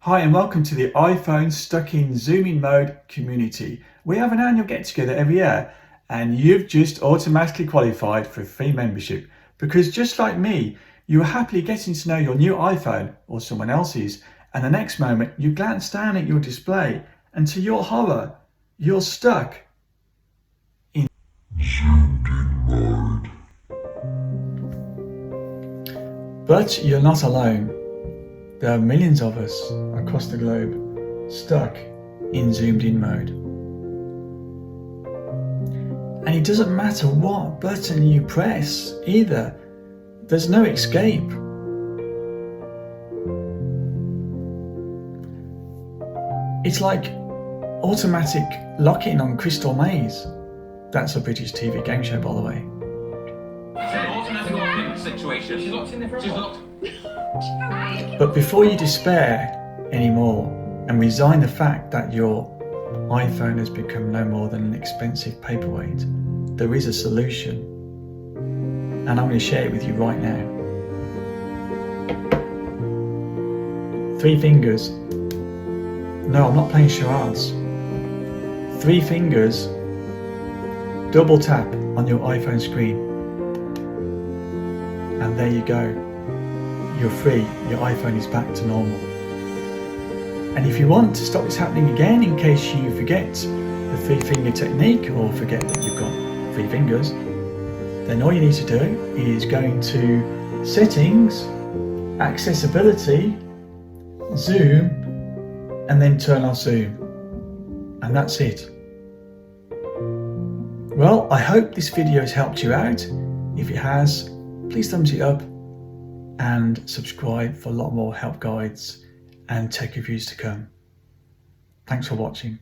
Hi and welcome to the iPhone Stuck in Zooming Mode community. We have an annual get together every year and you've just automatically qualified for a free membership because just like me, you are happily getting to know your new iPhone or someone else's, and the next moment you glance down at your display and to your horror, you're stuck in zoomed in mode. But you're not alone. There are millions of us across the globe stuck in zoomed in mode. And it doesn't matter what button you press either, there's no escape. It's like automatic lock-in on Crystal Maze. That's a British TV game show, by the way. It's an automatic lock-in situation. She's locked in there for a while. But before you despair anymore and resign the fact that your iPhone has become no more than an expensive paperweight, there is a solution. And I'm going to share it with you right now. 3 fingers. No, I'm not playing charades. 3 fingers, double tap on your iPhone screen. And there you go. You're free, your iPhone is back to normal. And if you want to stop this happening again, in case you forget the 3-finger technique or forget that you've got 3 fingers, then all you need to do is go into Settings, Accessibility, Zoom, and then turn off Zoom. And that's it. Well, I hope this video has helped you out. If it has, please thumbs it up and subscribe for a lot more help guides and tech reviews to come. Thanks for watching.